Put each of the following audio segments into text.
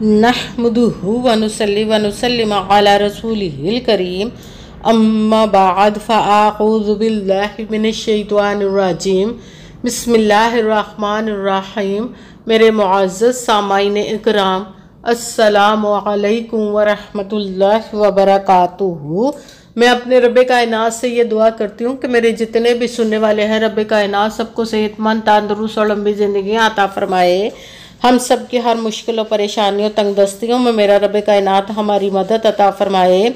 नहमदुहु व नुसल्ली व नुसल्लिम अला रसूलिहिल करीम अम्मा बाद फ़अऊज़ु बिल्लाहि मिनश्शैतानिर रजीम बिस्मिल्लाहिर रहमानिर रहीम। मेरे मुअज़्ज़ज़ सामाईन इकराम, अस्सलामु अलैकुम व रहमतुल्लाहि व बरकातुहू। मैं अपने रब्बे कायनात से ये दुआ करती हूँ कि मेरे जितने भी सुनने वाले हैं रब्बे कायनात सबको सेहतमंद, तंदुरुस्त और लंबी ज़िंदगी अता फरमाए। हम सब की हर मुश्किलों, परेशानियों, तंगदस्तियों में मेरा रब्बे कायनात हमारी मदद अता फरमाए।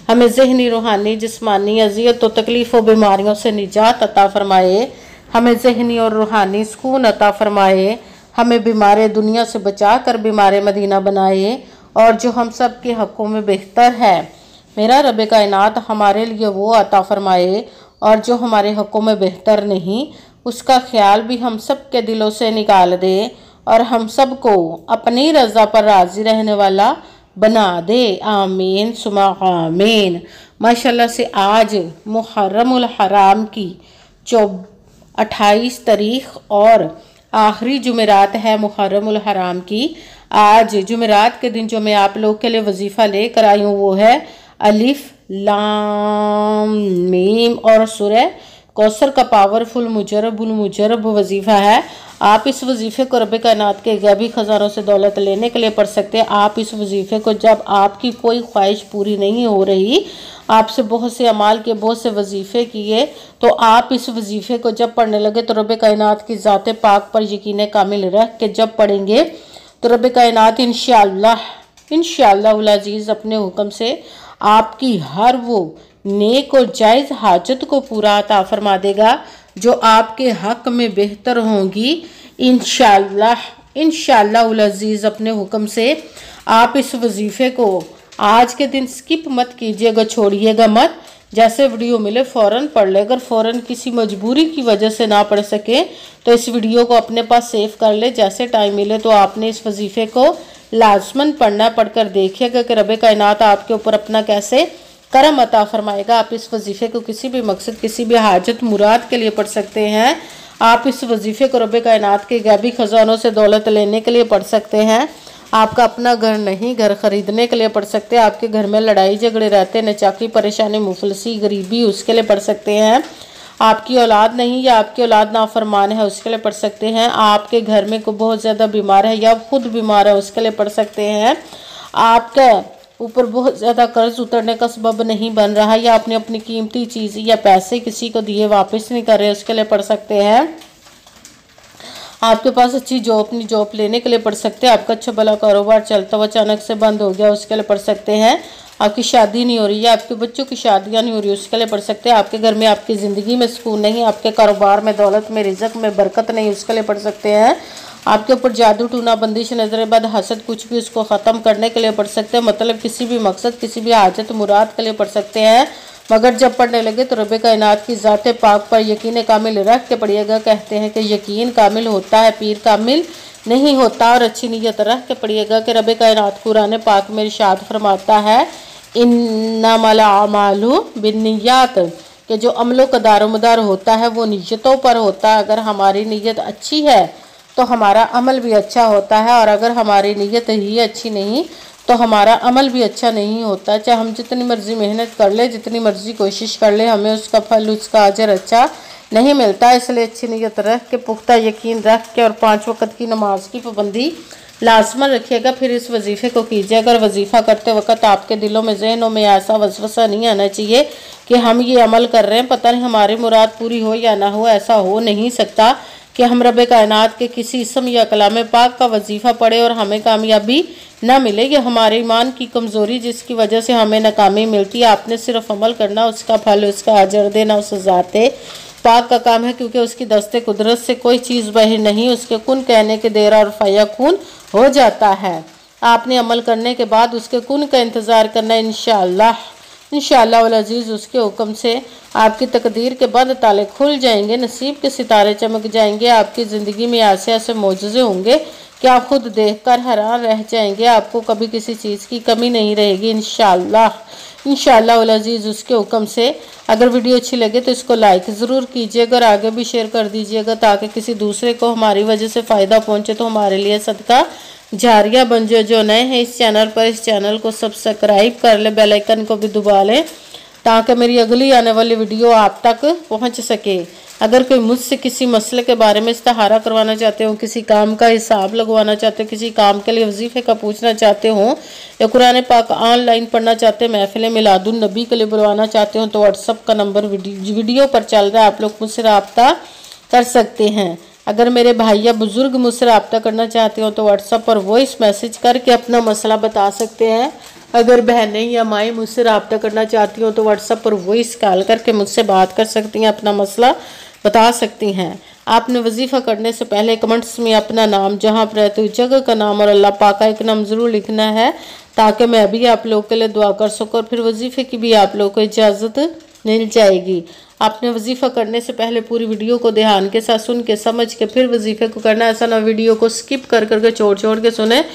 हमें ज़हनी, रूहानी, जिस्मानी अज़ियत और तकलीफ़ और बीमारियों से निजात अता फरमाए। हमें ज़हनी और रूहानी सुकून अता फरमाए। हमें बीमार दुनिया से बचा कर बीमार मदीना बनाए। और जो हम सब के हक़ों में बेहतर है मेरा रब्बे कायनात हमारे लिए वो अता फरमाए। और जो हमारे हक़ों में बेहतर नहीं उसका ख्याल भी हम सब के दिलों से निकाल दे और हम सब को अपनी रज़ा पर राज़ी रहने वाला बना दे। आमीन सुमा आमीन। माशाल्लाह से आज मुहर्रमुल हराम की 28 तारीख़ और आखिरी जुमेरात है मुहर्रमुल हराम की। आज जुमेरात के दिन जो मैं आप लोग के लिए वजीफ़ा लेकर आई हूँ वो है अलिफ लाम मीम और सूरह कौसर का पावरफुल मुजरब वजीफ़ा है। आप इस वजीफ़े को रब्बे कायनात के गैबी ख़ज़ानों से दौलत लेने के लिए पढ़ सकते हैं। आप इस वजीफ़े को जब आपकी कोई ख्वाहिश पूरी नहीं हो रही, आपसे बहुत से अमाल के बहुत से वजीफ़े किए, तो आप इस वजीफ़े को जब पढ़ने लगे तो रब्बे कायनात की ज़ात पाक पर यकीन कामिल रख के जब पढ़ेंगे तो रब्बे कायनात इंशाअल्लाह उल अज़ीज़ अपने हुक्म से आपकी हर वो नेक और जायज़ हाजत को पूरा अता फरमा देगा जो आपके हक़ में बेहतर होंगी। इंशाअल्लाह उल अज़ीज़ अपने हुक्म से आप इस वजीफ़े को आज के दिन स्किप मत कीजिएगा, छोड़िएगा मत। जैसे वीडियो मिले फ़ौरन पढ़ ले। अगर फ़ौरन किसी मजबूरी की वजह से ना पढ़ सके तो इस वीडियो को अपने पास सेव कर ले। जैसे टाइम मिले तो आपने इस वजीफ़े को लाजमन पढ़ना। पढ़कर देखिएगा कि रब्बे कायनात आपके ऊपर अपना कैसे करम अता फरमाएगा। आप इस वजीफ़े को किसी भी मकसद, किसी भी हाजत मुराद के लिए पढ़ सकते हैं। आप इस वजीफ़े को रब्बे कायनात के गैबी ख़ज़ानों से दौलत लेने के लिए पढ़ सकते हैं। आपका अपना घर नहीं, घर ख़रीदने के लिए पढ़ सकते हैं। आपके घर में लड़ाई झगड़े रहते, नचाकी, परेशानी, मुफलसी, गरीबी, उसके लिए पढ़ सकते हैं। आपकी औलाद नहीं या आपकी औलाद नाफरमान है उसके लिए पढ़ सकते हैं। आपके घर में कोई बहुत ज़्यादा बीमार है या खुद बीमार है उसके लिए पढ़ सकते हैं। आपका ऊपर बहुत ज़्यादा कर्ज उतरने का सबब नहीं बन रहा या आपने अपनी कीमती चीज़ या पैसे किसी को दिए वापस नहीं कर रहे उसके लिए पढ़ सकते हैं। आपके पास अच्छी जॉब, अपनी जॉब लेने के लिए पढ़ सकते हैं। आपका अच्छा भला कारोबार चलता हुआ अचानक से बंद हो गया उसके लिए पढ़ सकते हैं। आपकी शादी नहीं हो रही है, आपके बच्चों की शादियां नहीं हो रही उसके लिए पढ़ सकते हैं। आपके घर में, आपकी ज़िंदगी में सुकून नहीं, आपके कारोबार में, दौलत में, रिज़्क़ में बरकत नहीं उसके लिए पढ़ सकते हैं। आपके ऊपर जादू, टूना, बंदिश, नजर बद, हसद, कुछ भी उसको ख़त्म करने के लिए पढ़ सकते हैं। मतलब किसी भी मकसद, किसी भी हाजत मुराद के लिए पढ़ सकते हैं। मगर जब पढ़ने लगे तो रब्बे कायनात की ज़ात पाक पर यकीन कामिल रख के पढ़िएगा। कहते हैं कि यकीन कामिल होता है, पीर कामिल नहीं होता। और अच्छी नीयत रख के पढ़िएगा कि रब्बे कायनात कुरान पाक में इरशाद फरमाता है इन्नमल अमालु बिन्नियात, कि जो अमलों का दारोमदार होता है वो नीयतों पर होता है। अगर हमारी नीयत अच्छी है तो हमारा अमल भी अच्छा होता है, और अगर हमारी नीयत ही अच्छी नहीं तो हमारा अमल भी अच्छा नहीं होता। चाहे हम जितनी मर्ज़ी मेहनत कर ले, जितनी मर्ज़ी कोशिश कर ले, हमें उसका फल, उसका अजर अच्छा नहीं मिलता। इसलिए अच्छी नीयत रख के, पुख्ता यकीन रख के और 5 वक़्त की नमाज की पाबंदी लाजमन रखिएगा। फिर इस वजीफ़े को कीजिए। अगर वजीफ़ा करते वक्त आपके दिलों में, जहनों में ऐसा वसवसा नहीं आना चाहिए कि हम ये अमल कर रहे हैं, पता नहीं हमारी मुराद पूरी हो या ना हो। ऐसा हो नहीं सकता कि हम रब्बे कायनात के किसी इसम या कलाम पाक का वजीफ़ा पढ़े और हमें कामयाबी ना मिले। ये हमारे ईमान की कमज़ोरी जिसकी वजह से हमें नाकामी मिलती है। आपने सिर्फ अमल करना, उसका फल, उसका अजर देना उस ज़ात पाक का काम है, क्योंकि उसकी दस्ते कुदरत से कोई चीज़ बाहर नहीं, उसके कुन कहने के देर और फयाकुन हो जाता है। आपने अमल करने के बाद उसके कुन का इंतज़ार करना। इंशाअल्लाह उल अज़ीज़ उसके हुक्म से आपकी तकदीर के बंद ताले खुल जाएंगे, नसीब के सितारे चमक जाएंगे। आपकी ज़िंदगी में ऐसे ऐसे मोजज़े होंगे कि आप खुद देखकर हैरान रह जाएंगे। आपको कभी किसी चीज़ की कमी नहीं रहेगी इंशाअल्लाह उल अज़ीज़ उसके हुक्म से। अगर वीडियो अच्छी लगे तो इसको लाइक ज़रूर कीजिएगा और आगे भी शेयर कर दीजिएगा ताकि किसी दूसरे को हमारी वजह से फ़ायदा पहुँचे तो हमारे लिए सदका जारिया बन जाओ। जो नए हैं इस चैनल पर, इस चैनल को सब्सक्राइब कर ले, बेल आइकन को भी दबा लें ताकि मेरी अगली आने वाली वीडियो आप तक पहुंच सके। अगर कोई मुझसे किसी मसले के बारे में इस्तिहारा करवाना चाहते हो, किसी काम का हिसाब लगवाना चाहते हो, किसी काम के लिए वजीफे का पूछना चाहते हो, या कुरान पाक ऑनलाइन पढ़ना चाहते हैं, महफिल मिलादुन नबी के लिए बुलवाना चाहते हो, तो व्हाट्सअप का नंबर वीडियो पर चल रहा है, आप लोग मुझसे रब्ता कर सकते हैं। अगर मेरे भाई या बुजुर्ग मुझसे रब्ता करना चाहते हो तो व्हाट्सएप पर वॉइस मैसेज करके अपना मसला बता सकते हैं। अगर बहनें या माएँ मुझसे रब्ता करना चाहती हो तो व्हाट्सएप पर वॉइस कॉल करके मुझसे बात कर सकती हैं, अपना मसला बता सकती हैं। आपने वजीफ़ा करने से पहले कमेंट्स में अपना नाम, जहाँ पर रहते हो जगह का नाम और अल्लाह पाक का एक नाम ज़रूर लिखना है ताकि मैं भी आप लोगों के लिए दुआ कर सकूँ और फिर वजीफ़े की भी आप लोगों को इजाज़त मिल जाएगी। आपने वजीफ़ा करने से पहले पूरी वीडियो को ध्यान के साथ सुन के समझ के फिर वजीफ़े को करना। ऐसा ना वीडियो को स्किप कर करके छोड़ के सुने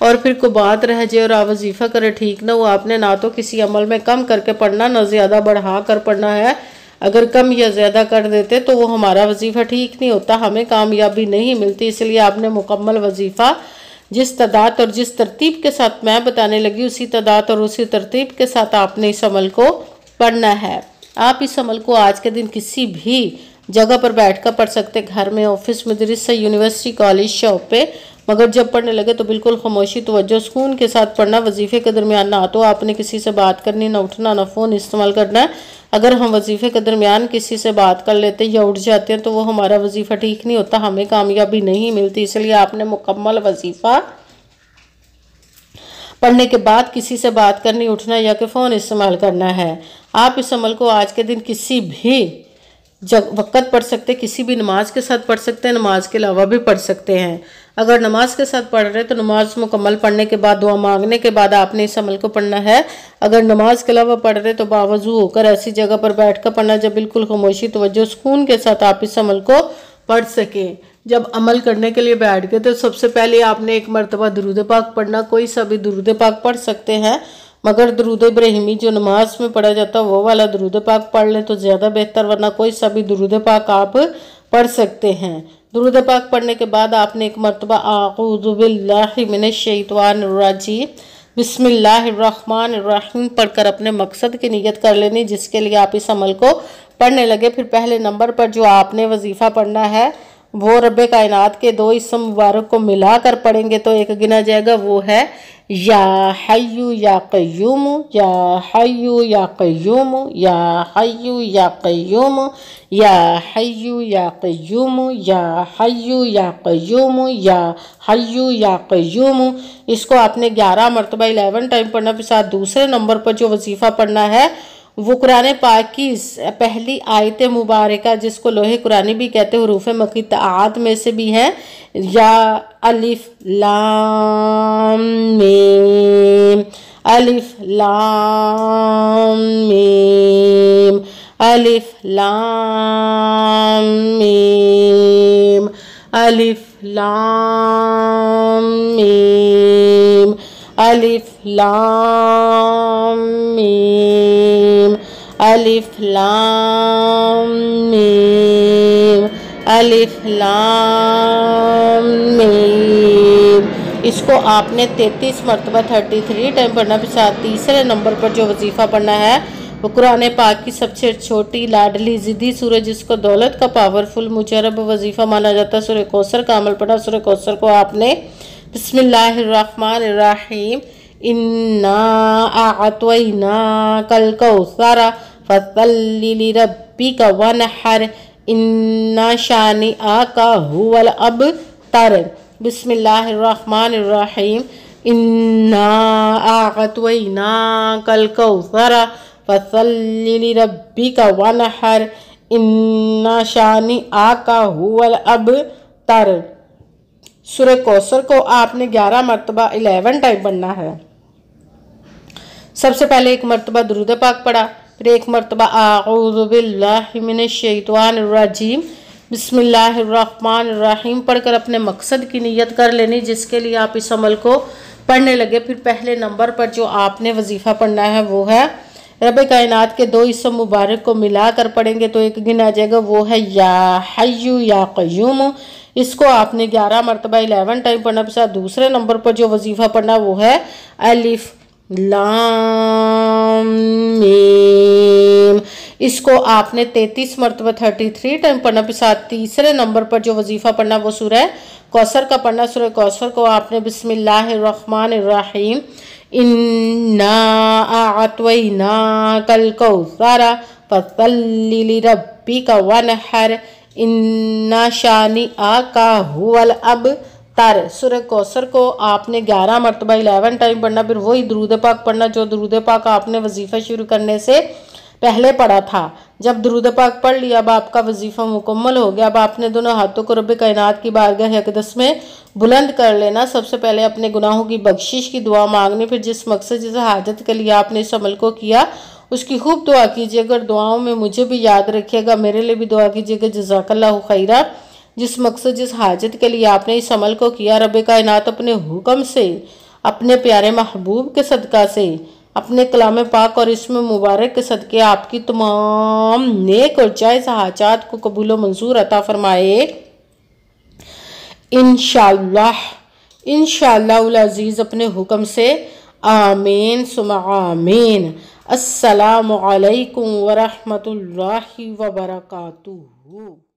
और फिर को बात रह जाए और आप वजीफ़ा करें, ठीक ना हो। आपने ना तो किसी अमल में कम करके पढ़ना, ना ज़्यादा बढ़ा कर पढ़ना है। अगर कम या ज़्यादा कर देते तो वो हमारा वजीफ़ा ठीक नहीं होता, हमें कामयाबी नहीं मिलती। इसलिए आपने मुकम्मल वजीफ़ा जिस तादाद और जिस तरतीब के साथ मैं बताने लगी उसी तादाद और उसी तरतीब के साथ आपने इस अमल को पढ़ना है। आप इस अमल को आज के दिन किसी भी जगह पर बैठकर पढ़ सकते, घर में, ऑफिस, मदरसे, यूनिवर्सिटी, कॉलेज, शॉप पे, मगर जब पढ़ने लगे तो बिल्कुल खामोशी, तवज्जो, सुकून के साथ पढ़ना। वजीफे के दरमियान ना तो आपने किसी से बात करनी, ना उठना, ना फ़ोन इस्तेमाल करना। अगर हम वजीफे के दरमियान किसी से बात कर लेते या उठ जाते हैं तो वो हमारा वजीफ़ा ठीक नहीं होता, हमें कामयाबी नहीं मिलती। इसलिए आपने मुकम्मल वजीफ़ा पढ़ने के बाद किसी से बात करनी, उठना या कि फ़ोन इस्तेमाल करना है। आप इस अमल को आज के दिन किसी भी वक़्त पढ़ सकते, किसी भी नमाज के साथ पढ़ सकते हैं, नमाज के अलावा भी पढ़ सकते हैं। अगर नमाज के साथ पढ़ रहे तो नमाज मुकम्मल पढ़ने के बाद, दुआ मांगने के बाद आपने इस अमल को पढ़ना है। अगर नमाज के अलावा पढ़ रहे तो बावजू होकर ऐसी जगह पर बैठ कर पढ़ना जब बिल्कुल खामोशी, तवज्जो, सुकून के साथ आप इस अमल को पढ़ सकें। जब अमल करने के लिए बैठ गए तो सबसे पहले आपने एक मरतबा दुरूद पाक पढ़ना। कोई सा भी दुरूद पाक पढ़ सकते हैं, मगर दुरूद इब्राहिमी जो नमाज में पढ़ा जाता है वो वाला दुरूद पाक पढ़ लें तो ज़्यादा बेहतर, वरना कोई सा भी दुरूद पाक आप पढ़ सकते हैं। दुरूद पाक पढ़ने के बाद आपने एक मरतबा आऊज़ु बिल्लाहि मिनश शैतानिर रजीम बिस्मिल्लाहिर्रहमानिर्रहीम पढ़कर अपने मकसद की नियत कर लेनी जिसके लिए आप इस अमल को पढ़ने लगे। फिर पहले नंबर पर जो आपने वजीफ़ा पढ़ना है वो रब्बे कायनात के दो इस्म मुबारक को मिलाकर पढ़ेंगे तो एक गिना जाएगा, वो है या हय्यु या क़य्यूम, या हय्यु या क़य्यूम, या हय्यु या क़य्यूम, या हय्यु या क़य्यूम, या हय्यु या क़य्यूम, या हय्यु या क़य्यूम। इसको आपने 11 मरतबा 11 टाइम पढ़ना। फिर साथ दूसरे नंबर पर जो वजीफ़ा पढ़ना है वो कुरान पाक की पहली आयत मुबारका जिसको लोहे कुरानी भी कहते हैं, हुरूफ मक़ीतात में से भी है, या अलिफ लाम मीम, अलिफ लाम मीम, अलिफ लाम मीम, अलिफ लाम मीम, अलिफ लाम मीम, अलिफ लाम मीम, अलिफ लाम मीम। इसको आपने 33 मरतबा 33 टाइम पढ़ना। फिर साथ तीसरे नंबर पर जो वजीफ़ा पढ़ना है वो कुरान पाक की सबसे छोटी लाडली ज़िद्दी सूरज जिसको दौलत का पावरफुल मुजरब वजीफ़ा माना जाता है, सूरह कौसर का अमल पढ़ा। सूरह कौसर को आपने बिस्मिल्लाहिर्रहमानिर्रहीम इन्ना अअतैनाकल कौसर फसल्लि लिरब्बिका वनहर इन्ना शानिअका हुवल अबतर। बिस्मिल्लाहिर्रहमानिर्रहीम इन्ना अअतैनाकल कौसर फसल्लि लिरब्बिका वनहर इन्ना शानिअका हुवल अबतर। सूरह कौसर को आपने 11 मरतबा 11 टाइम पढ़ना है। सबसे पहले एक मरतबा दुरूद पाक पढ़ा, फिर एक मरतबा आऊज़ु बिल्लाहि मिनश शैतानिर रजीम बिस्मिल्लाहिर्रहमानिर्रहीम पढ़कर अपने मकसद की नियत कर लेनी जिसके लिए आप इस अमल को पढ़ने लगे। फिर पहले नंबर पर जो आपने वजीफ़ा पढ़ना है वो है रब्बे कायनात के दो इस्म मुबारक को मिलाकर पढ़ेंगे तो एक गिना जाएगा, वो है या हय्यु या क़य्यूम, इसको आपने 11 मरतबा 11 टाइम पढ़ना। के साथ दूसरे नंबर पर जो वजीफ़ा पढ़ना वो है अलिफ लाम मीम। इसको आपने 33 मरतबा 33 टाइम पढ़ना। के साथ तीसरे नंबर पर जो वजीफ़ा पढ़ना वो सूरह कौसर का पढ़ना। सूरह कौसर को आपने बिस्मिल्लाहिर्रहमानिर्रहीम इन्ना आतवैना कल कौसरा फसल्लि लिरब्बिका वनहर इन्ना शानी आका हुवल अबतर। सूरह कौसर को आपने 11 मरतबा 11 टाइम पढ़ना। फिर वही दुरूद पाक पढ़ना जो दुरूद पाक आपने वजीफ़ा शुरू करने से पहले पढ़ा था। जब दुरूद पाक पढ़ लिया, अब आपका वजीफ़ा मुकम्मल हो गया। अब आपने दोनों हाथों को रब्बे कायनात की बारगाह अक़दस में बुलंद कर लेना। सबसे पहले अपने गुनाहों की बख्शिश की दुआ मांगनी। फिर जिस मकसद जिस हाजत के लिए आपने इस अमल को किया उसकी खूब दुआ कीजिए। अगर दुआओं में मुझे भी याद रखिएगा, मेरे लिए भी दुआ कीजिएगा। जज़ाकल्लाहु खैरा। जिस मकसद जिस हाजत के लिए आपने इस अमल को किया, रब्बे कायनात अपने हुक्म से, अपने प्यारे महबूब के सदका से, अपने कलाम पाक और इसमें मुबारक के सदके आपकी तमाम नेक और जायज़ हाजात को कबूल मंजूर अता फरमाए इंशाअल्लाह। इंशाअल्लाहुल अज़ीज़ अपने हुक्म से। आमीन सुम्मा आमीन। अस्सलामु अलैकुम व रहमतुल्लाहि व बरकातुहू।